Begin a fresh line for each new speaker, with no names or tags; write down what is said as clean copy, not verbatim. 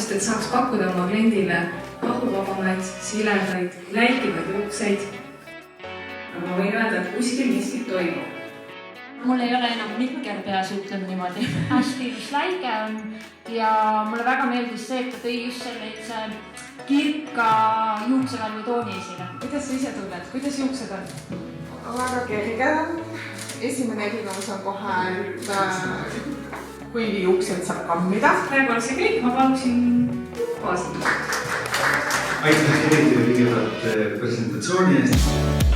sest et saaks pakkuda oma kliendile kahuvabamaid, siledaid, läikivaid juukseid. Aga ma võin öelda, et kuskil miskit toimub.
Mul ei ole enam mikker peas, ütleme niimoodi. Hästi läike on ja mulle väga meeldis see, et ta tõi just sellise kirka juuksevalvi tooni esile.
Kuidas sa ise tunned? Kuidas juuksed on?
Väga kerge on. Esimene erinevus on kohe, et kuigi juuksed saab kammida.
Praegu oleks see kõik, ma paluksin baasi.
Aitäh eriti kõigepealt presentatsiooni eest.